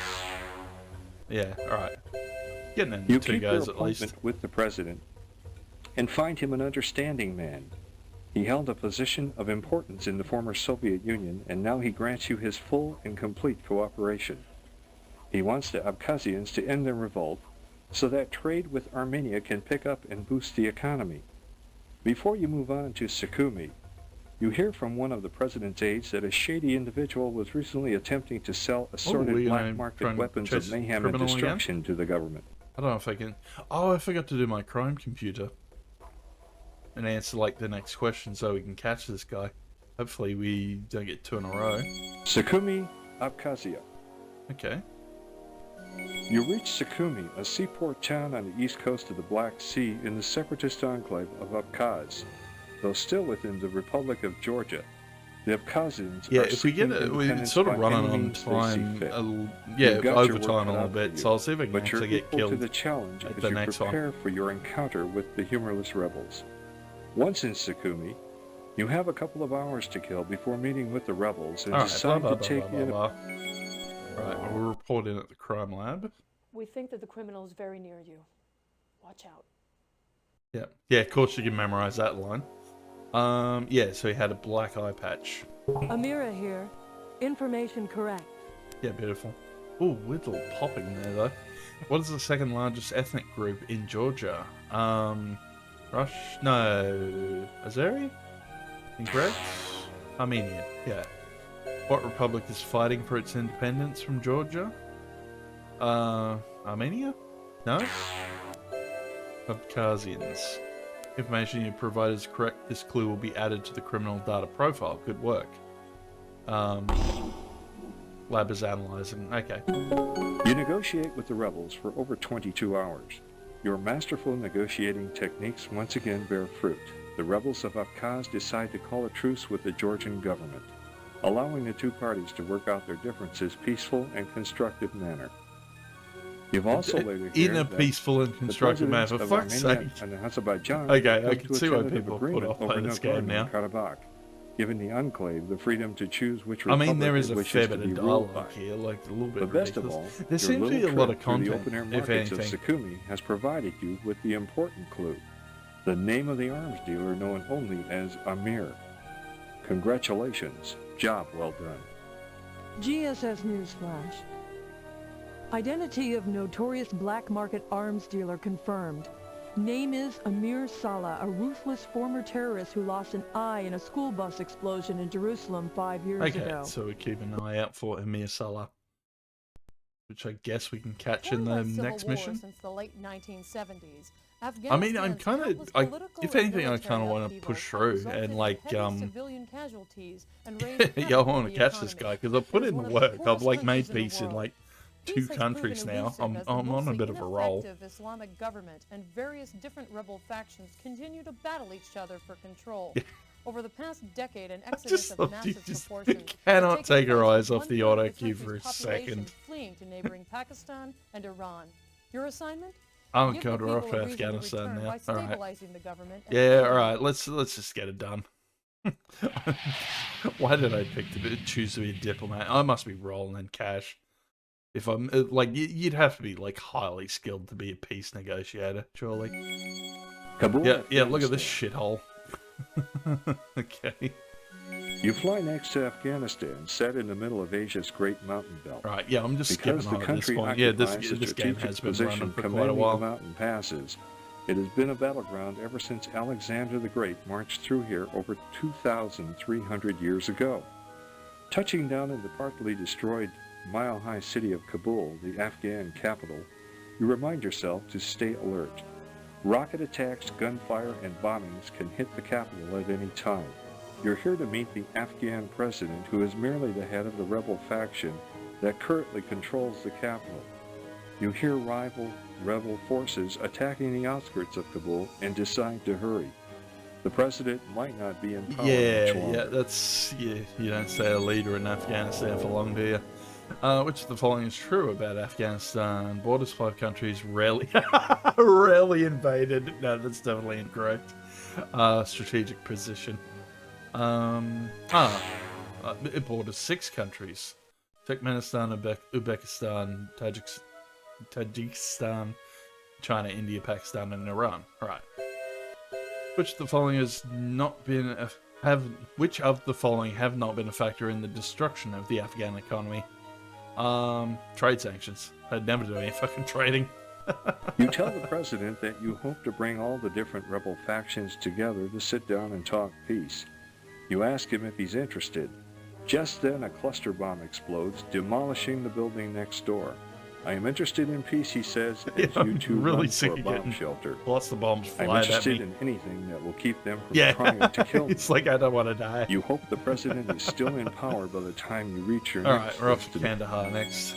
A: Yeah, alright. Getting into
E: You
A: two
E: keep your
A: goes at least.
E: appointment with the President and find him an understanding man. He held a position of importance in the former Soviet Union, and now he grants you his full and complete cooperation. He wants the Abkhazians to end their revolt so that trade with Armenia can pick up and boost the economy. Before you move on to Sukhumi, you hear from one of the President's aides that a shady individual was recently attempting to sell assorted
A: we
E: black
A: trying
E: market
A: to
E: weapons
A: chase
E: of mayhem and
A: criminal again?
E: destruction to the government.
A: I don't know if I can... Oh, I forgot to do my crime computer. And answer, like, the next question so we can catch this guy. Hopefully we don't get two in a row.
E: Sukhumi, Abkhazia.
A: Okay.
E: You reach Sukhumi, a seaport town on the east coast of the Black Sea in the separatist enclave of Abkhaz. Though still within the Republic of Georgia, the Abkhazians
A: Yeah,
E: are
A: if we get it, we're
E: independence
A: sort of
E: by
A: running
E: any
A: on
E: means they see
A: time.
E: fit.
A: Yeah,
E: You've got your work
A: overtime a
E: cut
A: little
E: out for
A: bit,
E: you,
A: so I'll see if I can
E: but you're
A: actually get
E: equal to
A: killed
E: the challenge
A: at
E: as
A: the
E: you
A: next one.
E: prepare for your encounter with the humorless rebels. Once in Sukhumi, you have a couple of hours to kill before meeting with the rebels and
A: Alright,
E: decide
A: blah,
E: to
A: blah,
E: take
A: blah,
E: in
A: blah, blah. Right, we'll report in at the crime lab.
D: We think that the criminal is very near you. Watch out.
A: Yeah, of course you can memorize that line. Yeah, so he had a black eye patch.
G: Amira here. Information correct.
A: Yeah, beautiful. Ooh, little popping there though. What is the second largest ethnic group in Georgia? Rush? No. Azeri? Incorrect? Armenian, yeah. What republic is fighting for its independence from Georgia? Armenia? No? Abkhazians. Information you provide is correct. This clue will be added to the criminal data profile. Good work. Lab is analyzing. Okay.
E: You negotiate with the rebels for over 22 hours. Your masterful negotiating techniques once again bear fruit. The rebels of Abkhaz decide to call a truce with the Georgian government, allowing the two parties to work out their differences in a peaceful and constructive manner. You've also later
A: In
E: heard
A: a
E: that
A: peaceful and
E: the
A: constructive manner, for
E: presidents
A: fuck's
E: of Armenia
A: sake.
E: and Azerbaijan
A: Okay, I
E: come
A: can
E: to a
A: see why
E: tentative
A: people put
E: agreement
A: off
E: over
A: playing this game now.
E: Nagorno-Karabakh, giving the enclave the freedom to choose which
A: I
E: republic
A: mean, there is
E: it
A: a
E: wishes
A: fair
E: to
A: bit
E: be
A: of
E: ruled by.
A: dialogue here, like a little bit
E: But best of
A: ridiculous.
E: all,
A: There
E: your
A: seems to be a
E: little
A: lot of
E: trip through the
A: content,
E: open-air
A: if
E: markets of
A: anything.
E: Sukhumi has provided you with the important clue, the name of the arms dealer known only as Amir. Congratulations, job well done.
G: GSS Newsflash. Identity of notorious black market arms dealer confirmed. Name is Amir Salah, a ruthless former terrorist who lost an eye in a school bus explosion in Jerusalem 5 years
A: Okay,
G: ago.
A: so we keep an eye out for Emir Salah, which I guess we can catch in
D: Torn
A: the
D: by civil
A: next
D: war
A: mission.
D: Since the late 1970s,
A: I mean, I'm
D: Afghanistan's
A: kind of,
D: countless
A: I,
D: political
A: if
D: and
A: anything, I
D: military
A: kind of want to
D: upheavals
A: push
D: have
A: through
D: resulted
A: and
D: in
A: like,
D: heavy civilian casualties and raised
A: yeah, I
D: havoc
A: want
D: in
A: to
D: the
A: catch this
D: economy.
A: guy because I've put
D: It is
A: in
D: one
A: the
D: of the
A: work. I've
D: poorest
A: like made
D: countries in the
A: peace in
D: world.
A: like
D: Peace
A: 2
D: has
A: countries
D: proven
A: now.
D: elusive
A: I'm
D: as the
A: on a
D: mostly
A: bit of a roll.
D: ineffective Islamic government and various different rebel factions continue to battle each other for control. Over the past decade, an exodus
A: just
D: of
A: thought you
D: massive
A: just
D: proportions
A: cannot
D: has taken
A: take her
D: place,
A: eyes
D: with
A: off the
D: 1/3 of
A: auto cue
D: country's
A: for a
D: population
A: second.
D: fleeing to neighboring Pakistan and Iran. Your assignment?
A: Oh
D: Give
A: god,
D: the
A: we're
D: people
A: off
D: a
A: to
D: reason to
A: Afghanistan
D: return
A: now.
D: by
A: All right.
D: stabilizing the government and
A: Yeah,
D: ending
A: all right. Let's just get it done. Why did I choose to be a diplomat? I must be rolling in cash. If I'm like, you'd have to be like highly skilled to be a peace negotiator, surely.
E: Kabul,
A: Yeah. Look at this
E: Afghanistan.
A: shithole. Okay.
E: You fly next to Afghanistan, set in the middle of Asia's Great Mountain Belt.
A: Right. Yeah, I'm just
E: Because
A: skipping
E: the
A: on at this
E: country
A: point. Yeah,
E: occupies a
A: this game
E: strategic
A: has been
E: position
A: running for quite a
E: commanding the
A: while.
E: mountain passes. It has been a battleground ever since Alexander the Great marched through here over 2,300 years ago. Touching down in the partly destroyed mile-high city of Kabul, the Afghan capital, you remind yourself to stay alert. Rocket attacks, gunfire, and bombings can hit the capital at any time. You're here to meet the Afghan president, who is merely the head of the rebel faction that currently controls the capital. You hear rival rebel forces attacking the outskirts of Kabul and decide to hurry. The president might not be in power much longer.
A: You don't stay a leader in Afghanistan for long, do you? Which of the following is true about Afghanistan? Borders 5 countries rarely invaded. No, that's definitely incorrect. Strategic position. It borders 6 countries. Turkmenistan, Uzbekistan, Tajikistan, China, India, Pakistan, and Iran. Right. Which of the following has not been which of the following have not been a factor in the destruction of the Afghan economy? Trade sanctions. They'd never do any fucking trading.
E: You tell the president that you hope to bring all the different rebel factions together to sit down and talk peace. You ask him if he's interested. Just then a cluster bomb explodes, demolishing the building next door. I am interested in peace, he says, as you two
A: really
E: run for a bomb shelter.
A: Lots of bombs
E: I'm
A: fly at
E: interested
A: me.
E: in anything that will keep them from trying to kill me.
A: It's like I don't want to die.
E: You hope the president is still in power by the time you reach your
A: Alright,
E: next
A: we're off to
E: destination.
A: Kandahar next.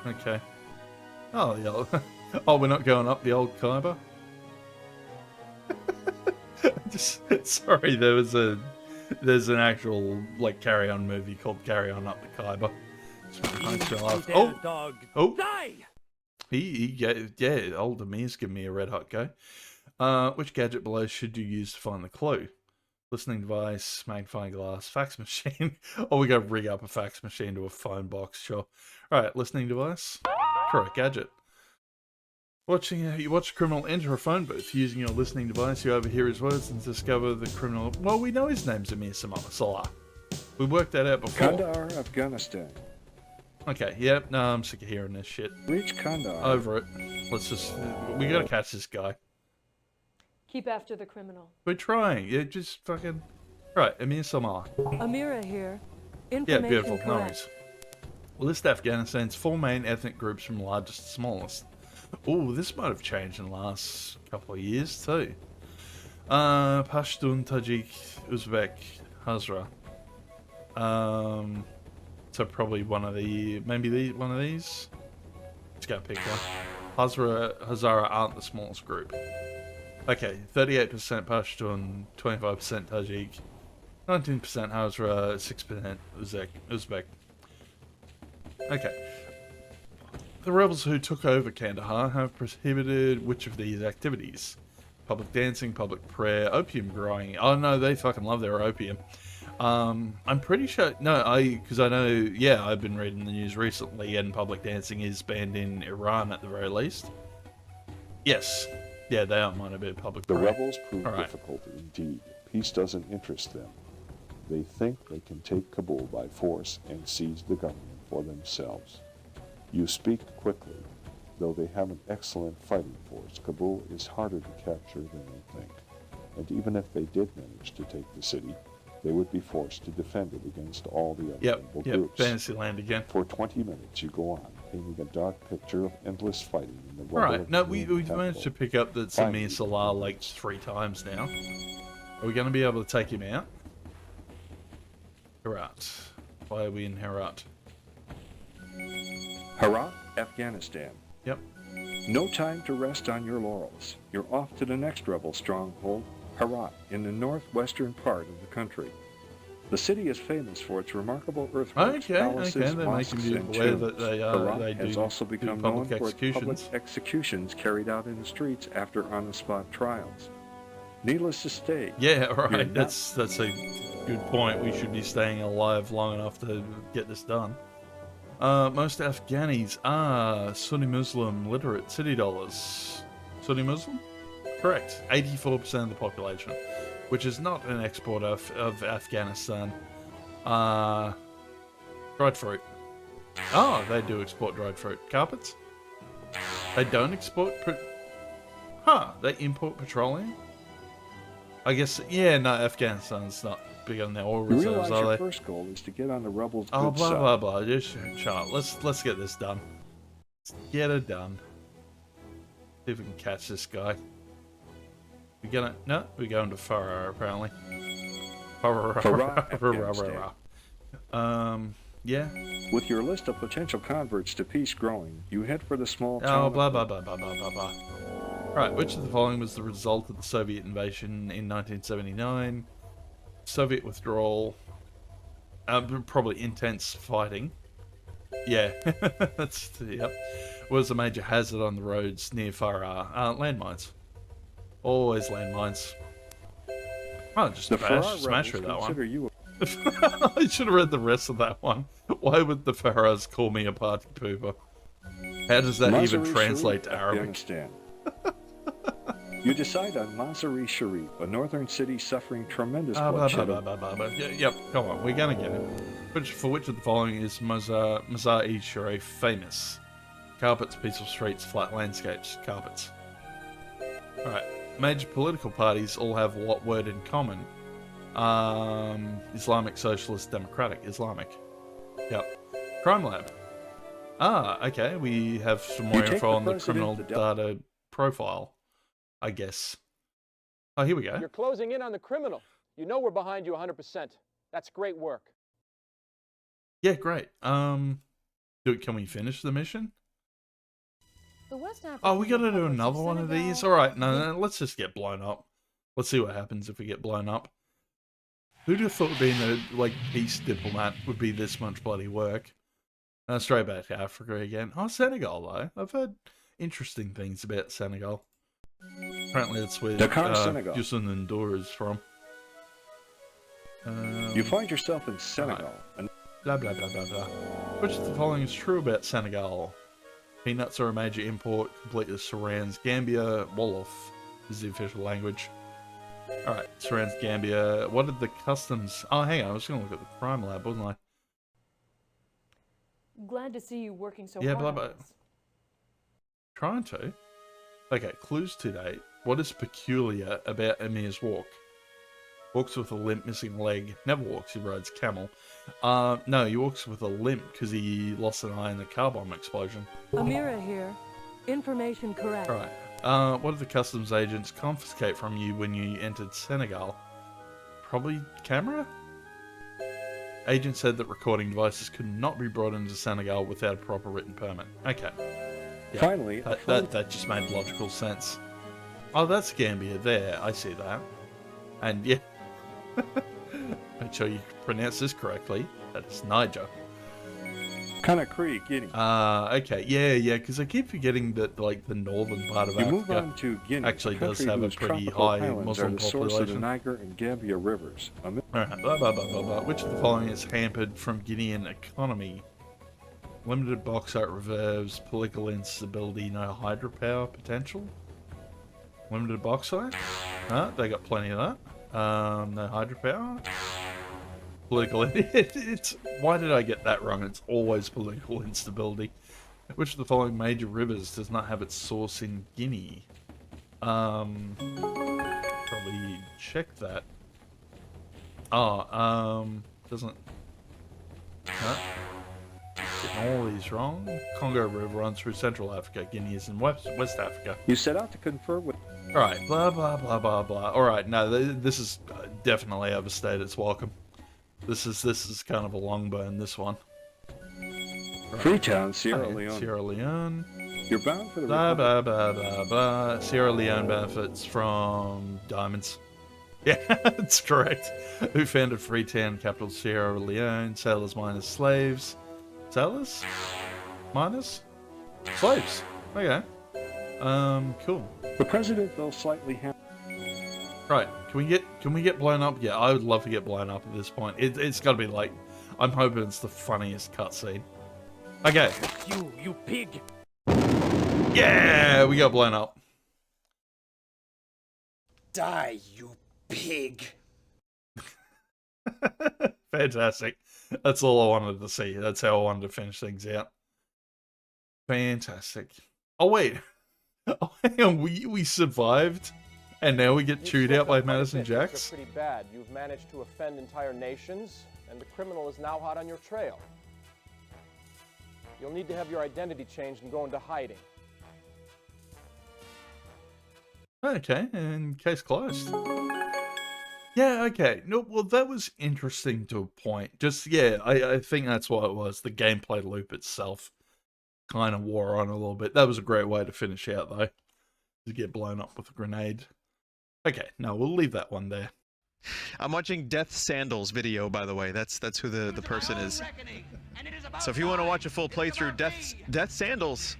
A: Okay. Oh, the old... oh, we're not going up the old Khyber? Sorry, there's an actual, like, carry-on movie called Carry On Up the Khyber.
F: Dog.
A: Oh!
F: Die!
A: Old Amir's giving me a red hot go. Which gadget below should you use to find the clue? Listening device, magnifying glass, fax machine. Oh, we gotta rig up a fax machine to a phone box, sure. Alright, listening device. Correct gadget. You watch a criminal enter a phone booth. Using your listening device, you overhear his words and discover the criminal... Well, we know his name's Amir Salah. We worked that out before.
E: Kandahar, Afghanistan.
A: Okay, yep, no, I'm sick of hearing this shit.
E: Reach Kandahar.
A: Over it. Let's just... We gotta catch this guy.
D: Keep after the criminal.
A: We're trying. Yeah, just fucking... Right, Amir Salah.
G: Amira here.
A: Yeah,
G: Information
A: beautiful. No
G: correct.
A: worries. List Afghanistan's 4 main ethnic groups from largest to smallest. Oh, this might have changed in the last couple of years too. Pashtun, Tajik, Uzbek, Hazara. So probably one of one of these. Let's go pick one. Hazara aren't the smallest group. Okay, 38% Pashtun, 25% Tajik, 19% Hazara, 6% Uzbek. Okay. The rebels who took over Kandahar have prohibited which of these activities? Public dancing, public prayer, opium growing. Oh no, they fucking love their opium. I'm pretty sure, because I know, yeah, I've been reading the news recently and public dancing is banned in Iran at the very least. Yes. Yeah, they don't mind a bit of public
H: The
A: prayer.
H: rebels prove difficult indeed. Peace doesn't interest them. They think they can take Kabul by force and seize the government for themselves. You speak quickly. Though they have an excellent fighting force, Kabul is harder to capture than they think. And even if they did manage to take the city, they would be forced to defend it against all the other rebel groups.
A: Fantasyland again.
H: For 20 minutes you go on, painting a dark picture of endless fighting in the rubble
A: Alright,
H: of
A: no,
H: the
A: we've
H: capital.
A: managed to pick up that Amir Salah like 3 times now. Are we going to be able to take him out? Herat. Why are we in Herat?
E: Herat, Afghanistan.
A: Yep.
E: No time to rest on your laurels. You're off to the next rebel stronghold, Herat, in the northwestern part of the country. The city is famous for its remarkable earthworks, palaces,
A: they're
E: mosques,
A: making
E: and
A: me aware
E: tombs.
A: that they
E: Herat has
A: do
E: also become
A: public
E: known for its public
A: executions.
E: executions carried out in the streets after on-the-spot trials. Needless to say,
A: Yeah,
E: you're
A: right.
E: not-
A: That's a good point. We should be staying alive long enough to get this done. Most Afghanis are Sunni Muslim literate city dwellers. Sunni Muslim? Correct. 84% of the population, which is not an export of Afghanistan. Dried fruit. Oh, they do export dried fruit. Carpets? They don't export... They import petroleum? I guess, yeah, no, Afghanistan's not big on their oil
E: You
A: reserves,
E: realize
A: are
E: your
A: they?
E: first goal is to get on the rebels'
A: Oh,
E: good
A: blah,
E: side.
A: blah, blah. Just shut up. Let's get this done. Let's get it done. See if we can catch this guy. We gonna... No, we're going to Farah, apparently.
E: Farah,
A: Yeah.
E: With your list of potential converts to peace growing, you head for the small town
A: Oh,
E: of
A: blah, blah, blah, blah, blah, blah, blah. Right, which of the following was the result of the Soviet invasion in 1979? Soviet withdrawal. Probably intense fighting. Yeah, that's, yep. Was a major hazard on the roads near Farah. Landmines. Always landmines. Oh, just
E: the Farah
A: smash
E: rebels
A: her that
E: consider
A: one.
E: you
A: I should have read the rest of that one. Why would the Farahs call me a party pooper? How does that even
E: Mazar-e
A: translate
E: Sharif,
A: to Arabic?
E: Afghanistan. You decide on Mazar-e Sharif, a northern city suffering tremendous bloodshed.
A: Yep, come on, we're gonna get it. For which of the following is Mazar-e Sharif famous? Carpets, peaceful streets, flat landscapes. Carpets. Alright. Major political parties all have what word in common? Islamic Socialist Democratic. Islamic. Yep. Crime Lab. Ah, okay. We have some more info on the criminal data profile, I guess. Oh, here we go.
B: You're closing in on the criminal. You know we're behind you 100%. That's great work.
A: Yeah, great. Can we finish the mission?
D: The West African
A: Oh, we gotta do
D: republics
A: another one of these? Alright, no, let's just get blown up. Let's see what happens if we get blown up. Who'd have thought being a, peace diplomat would be this much bloody work? Straight back to Africa again. Oh, Senegal, though. I've heard interesting things about Senegal. Apparently that's where
E: Senegal.
A: Youssou N'Dour is from.
E: You find yourself in Senegal.
A: Right. Blah, blah, blah, blah, blah. Which of the following is true about Senegal? Peanuts are a major import, completely surrounds Gambia. Wolof is the official language. Alright, surrounds Gambia. What did the customs... Oh, hang on, I was going to look at the crime lab, wasn't I?
D: Glad to see you working so
A: Yeah,
D: hard
A: blah,
D: on
A: blah.
D: this.
A: Trying to. Okay, clues to date. What is peculiar about Emir's walk? Walks with a limp, missing a leg. Never walks, he rides camel. No, he walks with a limp because he lost an eye in the car bomb explosion.
G: Amira here. Information correct.
A: Alright. What did the customs agents confiscate from you when you entered Senegal? Probably camera? Agent said that recording devices could not be brought into Senegal without a proper written permit. Okay. Yeah,
E: Finally,
A: that just made logical sense. Oh, that's Gambia there. I see that. And yeah, make sure you pronounce this correctly. That is Niger.
E: Conakry, Guinea.
A: Okay, yeah, because I keep forgetting that the northern part of
E: You move
A: Africa
E: on to Guinea,
A: actually
E: a
A: does
E: country
A: have a
E: whose
A: pretty
E: tropical
A: high
E: highlands
A: Muslim
E: are the source of the
A: population.
E: Niger and Gambia rivers.
A: Alright, blah, blah, blah, blah, blah. Which of the following is hampered from Guinean economy? Limited bauxite reserves, political instability, no hydropower potential? Limited bauxite? They got plenty of that. No hydropower? Political... it's... Why did I get that wrong? It's always political instability. Which of the following major rivers does not have its source in Guinea? Probably check that. Doesn't... Getting all these wrong. Congo River runs through Central Africa. Guinea is in West Africa.
E: You set out to confer with...
A: Alright, blah, blah, blah, blah, blah. Alright, no, this is definitely overstayed its welcome. This is kind of a long burn, this one. Right.
E: Freetown, Sierra Leone.
A: Sierra Leone.
E: You're bound for the
A: Blah,
E: Republic.
A: blah, blah, blah, blah. Sierra Leone benefits from diamonds. Yeah, that's correct. Who founded Freetown, capital Sierra Leone? Sailors, miners, slaves. Sailors? Miners? Slaves. Okay. Cool.
E: The president, though slightly hampered.
A: Right, can we get blown up? Yeah, I would love to get blown up at this point. It's got to be I'm hoping it's the funniest cutscene. Okay.
F: You pig!
A: Yeah, we got blown up.
F: Die, you pig!
A: Fantastic. That's all I wanted to see. That's how I wanted to finish things out. Fantastic. Oh wait. Oh, hang on. We survived And now we get
B: You've
A: chewed
B: slipped
A: out by
B: up quite a
A: Madison
B: bit. Things
A: Jaxx.
B: are pretty bad. You've managed to offend entire nations, and the criminal is now hot on your trail. You'll need to have your identity changed and go into hiding.
A: Okay, and case closed. Yeah, okay. No, well, that was interesting to a point. Just, yeah, I think that's what it was. The gameplay loop itself kind of wore on a little bit. That was a great way to finish out, though. To get blown up with a grenade. Okay, no, we'll leave that one there.
I: I'm watching Death Sandals video, by the way. That's who the person is. So if you want to watch a full playthrough, Death Sandals,